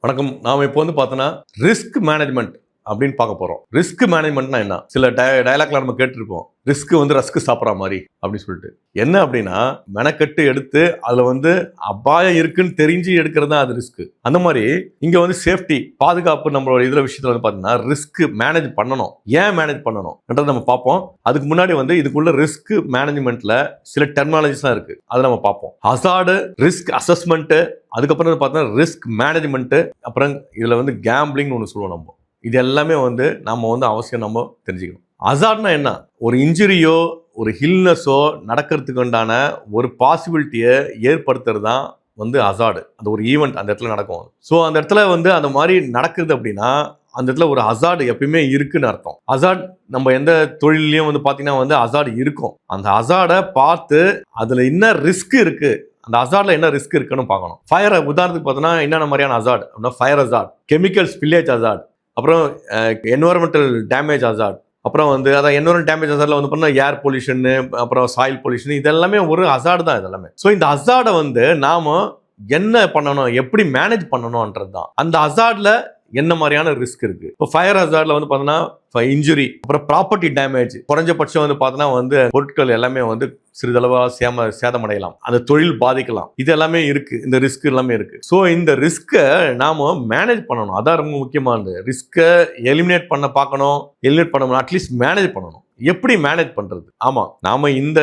வணக்கம். நாம இப்போ பார்த்தோன்னா ரிஸ்க் மேனேஜ்மெண்ட் அப்படின்னு பார்க்க போறோம். ரிஸ்க் மேனேஜ்மெண்ட்னா என்ன? சில டயலாக்ல நம்ம கேட்டிருப்போம். ரிஸ்க் ரஸ்க் சாப்பிட்ற மாதிரி அப்படின்னு சொல்லிட்டு. என்ன அப்படின்னா மெனக்கெட்டு எடுத்து அதுல அபாயம் இருக்குன்னு தெரிஞ்சு எடுக்கிறது தான் அது ரிஸ்க். அந்த மாதிரி இங்க சேஃப்டி பாதுகாப்பு நம்மளோட விஷயத்துல பார்த்தீங்கன்னா ரிஸ்க் மேனேஜ் பண்ணணும். ஏன் மேனேஜ் பண்ணணும் நம்ம பார்ப்போம். அதுக்கு முன்னாடி இதுக்குள்ள ரிஸ்க் மேனேஜ்மெண்ட்ல சில டெர்மினாலஜிஸ் இருக்கு. அதை நம்ம பார்ப்போம். ஹசார்டு, ரிஸ்க் அசஸ்மெண்ட், அதுக்கப்புறம் பார்த்தீங்கன்னா ரிஸ்க் மேனேஜ்மெண்ட், அப்புறம் இதுல கேம்பிளிங் ஒன்று சொல்லுவோம். நம்ம இது எல்லாமே நம்ம அவசியம் நம்ம தெரிஞ்சுக்கணும். ஹசார்ட்னா என்ன? ஒரு இன்ஜுரியோ ஒரு ஹில்னஸோ நடக்கிறதுக்கு உண்டான ஒரு பாசிபிலிட்டியை ஏற்படுத்துறது தான் ஹசார்டு. அந்த ஒரு ஈவெண்ட் அந்த இடத்துல நடக்கும். ஸோ அந்த இடத்துல அந்த மாதிரி நடக்குது அப்படின்னா அந்த இடத்துல ஒரு ஹசார்டு எப்பயுமே இருக்குன்னு அர்த்தம். ஹசார்ட் நம்ம எந்த தொழிலையும் பார்த்தீங்கன்னா ஹசார்டு இருக்கும். அந்த ஹசார்டை பார்த்து அதுல என்ன ரிஸ்க் இருக்கு, அந்த ஹசார்ட்ல என்ன ரிஸ்க் இருக்குன்னு பார்க்கணும். ஃபயர் உதாரணத்துக்கு பார்த்தோன்னா என்னென்ன மாதிரியான ஹசார்ட் அப்படின்னா fire hazard, chemical spillage hazard, அப்புறம் என்வரன்மெண்டல் டேமேஜ் ஹசார்ட், அப்புறம் அதான் என்வரன்மெண்டல் டேமேஜ் ஹசார்ட்ல பார்த்தோம்னா ஏர் பொல்யூஷன், அப்புறம் சாயில் பொல்யூஷன், இதெல்லாமே ஒரு ஹசார்டு தான். இதெல்லாமே ஸோ இந்த ஹசார்டை நாம என்ன பண்ணணும், எப்படி மேனேஜ் பண்ணணும்ன்றது தான். அந்த ஹசார்ட்ல என்ன மாதிரியான ரிஸ்க் இருக்கு. இப்போ ஃபயர் ஹசார்ட்ல பார்த்தோன்னா இன்ஜுரி, அப்புறம் ப்ராப்பர்ட்டி டேமேஜ், குறைஞ்சபட்சம் பார்த்தோன்னா பொருட்கள் எல்லாமே சிறிதளவா சேதமடையலாம், அந்த தொழில் பாதிக்கலாம். இது எல்லாமே இருக்கு, இந்த ரிஸ்க் எல்லாமே இருக்கு. ஸோ இந்த ரிஸ்கை நாம மேனேஜ் பண்ணணும். அதான் ரொம்ப முக்கியமானது. ரிஸ்கை எலிமினேட் பண்ண பார்க்கணும், எலிமினேட் பண்ணணும், அட்லீஸ்ட் மேனேஜ் பண்ணணும். எப்படி மேனேஜ் பண்றது? ஆமா, நாம இந்த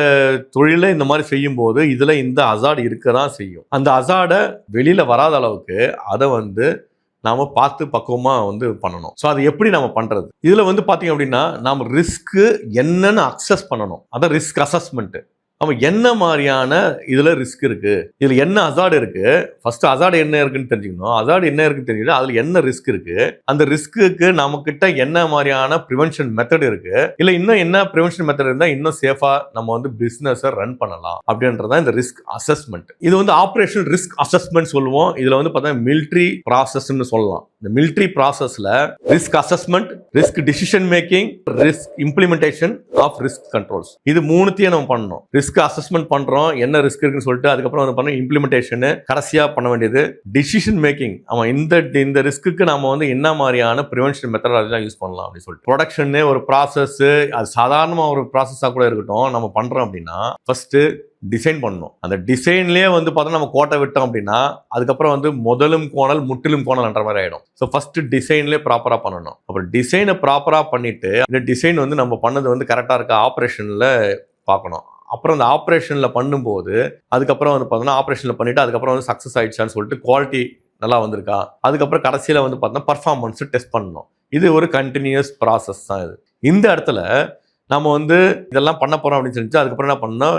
தொழில இந்த மாதிரி செய்யும் போது இதுல இந்த ஹசார்டு இருக்கதான் செய்யும். அந்த ஹசார்டை வெளியில வராத அளவுக்கு அதை நாம பார்த்து பக்குவமா பண்ணணும். ஸோ அது எப்படி நம்ம பண்றது? இதுல பாத்தீங்க அப்படின்னா நாம ரிஸ்க் என்னன்னு அக்சஸ் பண்ணணும். அதான் ரிஸ்க் அசஸ்மெண்ட். நம்ம என்ன மாதிரியான இதுல ரிஸ்க் இருக்கு, இதுல என்ன ஹசார்டு இருக்கு, ஃபர்ஸ்ட் ஹசார்டு என்ன இருக்குன்னு தெரிஞ்சுக்கணும். ஹசார்டு என்ன இருக்குன்னு தெரிஞ்சுக்கிட்டு அதுல என்ன ரிஸ்க் இருக்கு, அந்த ரிஸ்க்கு நம்ம கிட்ட என்ன மாதிரியான ப்ரிவென்ஷன் மெத்தட் இருக்கு, இல்ல இன்னும் என்ன ப்ரிவென்ஷன் மெத்தட் இருந்தா இன்னும் சேஃபா நம்ம பிசினஸ் ரன் பண்ணலாம் அப்படின்றதான் இந்த ரிஸ்க் அசஸ்மெண்ட். இது ஆபரேஷனல் ரிஸ்க் அசஸ்மெண்ட் சொல்லுவோம். இதுல பார்த்தா மிலிட்டரி ப்ராசஸ்ன்னு சொல்லலாம். இந்த மிலிட்டரி ப்ராசஸ்ல risk assessment, risk decision making, risk implementation of risk controls, இது மூணுத்தையும் நம்ம பண்ணணும். ரிஸ்க் அசஸ்மெண்ட் பண்றோம், என்ன ரிஸ்க் இருக்குன்னு சொல்லிட்டு அதுக்கப்புறம் பண்ண இம்ப்ளிமெண்டேஷன், கடைசியா பண்ண வேண்டியது டிசிஷன் மேக்கிங். ஆமா, இந்த ரிஸ்க்கு நாம என்ன மாதிரியான ப்ரிவென்ஷன் மெத்தடாலஜி யூஸ் பண்ணலாம் அப்படின்னு சொல்லிட்டு. ப்ரொடக்ஷன் ஒரு ப்ராசஸ், அது சாதாரணமா ஒரு ப்ராசஸா கூட இருக்கட்டும், நம்ம பண்றோம் அப்படின்னா ஃபர்ஸ்ட் டிசைன் பண்ணணும். அந்த டிசைன்லயே பார்த்தா நம்ம கோட்டை விட்டோம் அப்படின்னா அதுக்கப்புறம் முதலும் கோணல் முற்றிலும் கோணல்ன்ற மாதிரி ஆயிடும். ஸோ ஃபர்ஸ்ட் டிசைன்லேயே ப்ராப்பரா பண்ணணும். அப்புறம் டிசைனை ப்ராப்பரா பண்ணிட்டு இந்த டிசைன் நம்ம பண்ணது கரெக்டா இருக்கா ஆப்ரேஷன்ல பார்க்கணும். அப்புறம் அந்த ஆப்ரேஷன்ல பண்ணும்போது அதுக்கப்புறம் பார்த்தோன்னா ஆப்ரேஷன்ல பண்ணிட்டு அதுக்கப்புறம் சக்சஸ் ஆயிடுச்சான்னு சொல்லிட்டு குவாலிட்டி நல்லா வந்திருக்கா, அதுக்கப்புறம் கடைசியில பார்த்தோன்னா பர்ஃபார்மன்ஸ் டெஸ்ட் பண்ணணும். இது ஒரு கண்டினியூஸ் ப்ராசஸ் தான் இது. இந்த இடத்துல நம்ம இதெல்லாம் பண்ண போறோம் அப்படின்னு சொல்லிட்டு அதுக்கப்புறம் என்ன பண்ணணும்,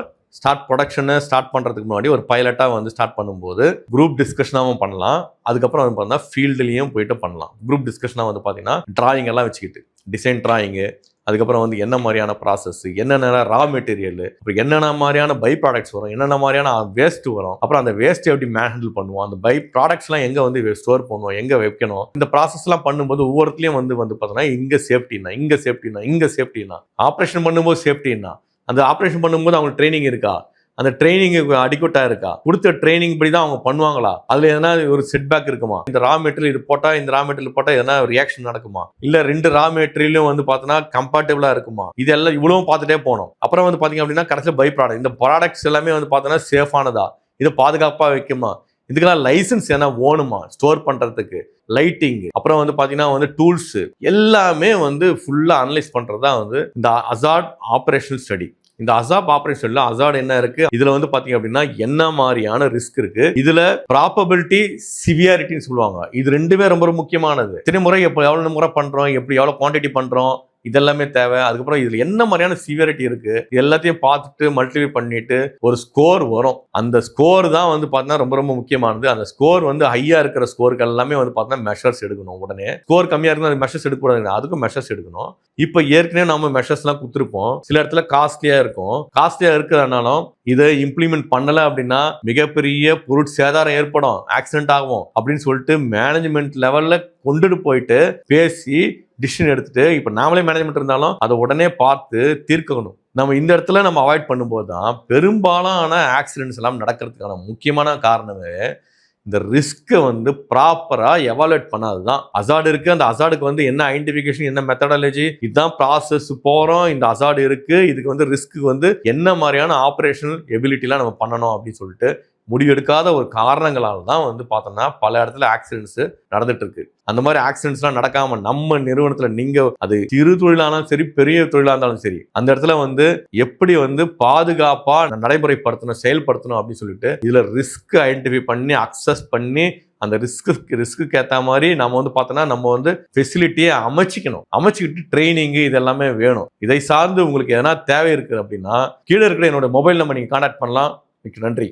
ப்ரொடக்ஷனை ஸ்டார்ட் பண்றதுக்கு முன்னாடி ஒரு பைலட்டா ஸ்டார்ட் பண்ணும்போது குரூப் டிஸ்கஷனாகவும் பண்ணலாம். அதுக்கப்புறம் பார்த்தீங்கன்னா ஃபீல்டுலையும் போயிட்டு பண்ணலாம். குரூப் டிஸ்கஷனா பார்த்தீங்கன்னா டிராயிங் எல்லாம் வச்சுக்கிட்டு டிசைன் டிராயிங்கு, அதுக்கப்புறம் என்ன மாதிரியான ப்ராசஸ், என்னென்ன ரா மெட்டீரியல், அப்புறம் என்னென்ன மாதிரியான பை ப்ராடக்ட்ஸ் வரும், என்னென்ன மாதிரியான வேஸ்ட் வரும், அப்புறம் அந்த வேஸ்ட் எப்படி ஹேண்டில் பண்ணுவோம், அந்த பை ப்ராடக்ட்ஸ்லாம் எங்கே ஸ்டோர் பண்ணுவோம், எங்கே வைக்கணும், இந்த ப்ராசஸ்லாம் பண்ணும்போது ஒவ்வொருத்திலையும் பார்த்தோன்னா இங்கே சேஃப்டினா, இங்கே சேஃப்டினா, இங்கே சேஃப்டினா, ஆப்ரேஷன் பண்ணும்போது சேஃப்டினா, அந்த ஆப்ரேஷன் பண்ணும்போது அவங்களுக்கு ட்ரைனிங் இருக்கா, அந்த ட்ரைனிங் அடிக்யூட்டா இருக்கா, கொடுத்த ட்ரைனிங் படி தான் அவங்க பண்ணுவாங்களா, அதுல எதனா ஒரு செட்பேக் இருக்குமா, இந்த ரா மெட்டீரியல் இது போட்டா இந்த ரா மெட்டீரியல் போட்டா எதனா ரியாக்ஷன் நடக்குமா, இல்ல ரெண்டு ரா மெட்டீரியலும் பார்த்தோன்னா கம்பேட்டபிளா இருக்குமா, இதெல்லாம் இவ்வளவு பார்த்துட்டே போனோம். அப்புறம் பாத்தீங்க அப்படின்னா கடைசியில் பை ப்ராடக்ட், இந்த ப்ராடக்ட்ஸ் எல்லாமே பார்த்தோன்னா சேஃபானதா, இது பாதுகாப்பா வைக்குமா, இதுக்கெல்லாம் லைசன்ஸ் என்ன வேணுமா ஸ்டோர் பண்றதுக்கு, லைட்டிங், அப்புறம் பாத்தீங்கன்னா டூல்ஸ் எல்லாமே ஃபுல்லா அனலைஸ் பண்றதுதான் இந்த ஹசார்ட் ஆபரேஷனல் ஸ்டடி. இந்த ஹசார்ட் ஆபரேஷன்ல ஹசார்ட் என்ன இருக்கு, இதுல பாத்தீங்க அப்படின்னா என்ன மாதிரியான ரிஸ்க் இருக்கு, இதுல ப்ராபபிலிட்டி சிவியாரிட்டின்னு சொல்லுவாங்க. இது ரெண்டுமே ரொம்ப முக்கியமானது. எத்தனை முறை எவ்வளவு முறை பண்றோம், எப்படி எவ்வளவு குவான்டிட்டி பண்றோம், இதெல்லாமே தேவை. அதுக்கப்புறம் இதுல என்ன மாதிரியான சிவியாரிட்டி இருக்கு எல்லாத்தையும் பார்த்துட்டு மல்டிப்ளை பண்ணிட்டு ஒரு ஸ்கோர் வரும். அந்த ஸ்கோர் தான் பார்த்தீங்கன்னா ரொம்ப முக்கியமானது. அந்த ஸ்கோர் ஹையா இருக்கிற ஸ்கோருக்கு எல்லாமே பார்த்தீங்கன்னா மெஷர்ஸ் எடுக்கணும். உடனே ஸ்கோர் கம்மியா இருந்தால் அது மெஷர்ஸ் எடுக்கக்கூடாது, அதுக்கும் மெஷர்ஸ் எடுக்கணும். இப்போ ஏற்கனவே நம்ம மெஷர்ஸ் எல்லாம் கொடுத்துருப்போம். சில இடத்துல காஸ்ட்லியா இருக்கும். காஸ்ட்லியா இருக்கிறதுனாலும் இதை இம்ப்ளிமெண்ட் பண்ணல அப்படின்னா மிகப்பெரிய பொருட்சேதாரம் ஏற்படும், ஆக்சிடென்ட் ஆகும் அப்படின்னு சொல்லிட்டு மேனேஜ்மெண்ட் லெவல்ல கொண்டுட்டு போயிட்டு பேசி டிசிஷன் எடுத்துட்டு இப்போ நாமளே மேனேஜ்மெண்ட் இருந்தாலும் அதை உடனே பார்த்து தீர்க்கணும். நம்ம இந்த இடத்துல நம்ம அவாய்ட் பண்ணும்போது தான் பெரும்பாலான ஆக்சிடென்ட்ஸ் எல்லாம் நடக்கிறதுக்கான முக்கியமான காரணமே இந்த ரிஸ்க்கை வந்து ப்ராப்பரா எவாலுவேட் பண்ணாதுதான். அசார்டு இருக்கு, அந்த அசார்டுக்கு வந்து என்ன ஐடென்டிஃபிகேஷன், என்ன மெத்தடாலஜி, இதுதான் ப்ராசஸ் போறோம், இந்த அசார்டு இருக்கு, இதுக்கு வந்து ரிஸ்க்கு வந்து என்ன மாதிரியான ஆப்ரேஷனல் எபிலிட்டிலாம் நம்ம பண்ணணும் அப்படின்னு சொல்லிட்டு முடிவெடுக்காத ஒரு காரணங்களால் தான் வந்து பார்த்தோம்னா பல இடத்துல ஆக்சிடென்ட்ஸ் நடந்துட்டு இருக்கு. அந்த மாதிரி ஆக்சிடென்ட்ஸ்லாம் நடக்காம நம்ம நிறுவனத்துல நீங்க அது சிறு தொழிலானாலும் சரி, பெரிய தொழிலா இருந்தாலும் சரி, அந்த இடத்துல வந்து எப்படி வந்து பாதுகாப்பா நடைமுறைப்படுத்தணும், செயல்படுத்தணும் அப்படின்னு சொல்லிட்டு இதுல ரிஸ்க் ஐடென்டிஃபை பண்ணி அக்சஸ் பண்ணி அந்த ரிஸ்க்கு ஏற்ற மாதிரி நம்ம வந்து பார்த்தோன்னா நம்ம வந்து ஃபெசிலிட்டியை அமைச்சிக்கிட்டு ட்ரைனிங் இது எல்லாமே வேணும். இதை சார்ந்து உங்களுக்கு எதனா தேவை இருக்குது அப்படின்னா கீழே இருக்கிற என்னோட மொபைல் நம்பர் நீங்க கான்டாக்ட் பண்ணலாம். மிக்க நன்றி.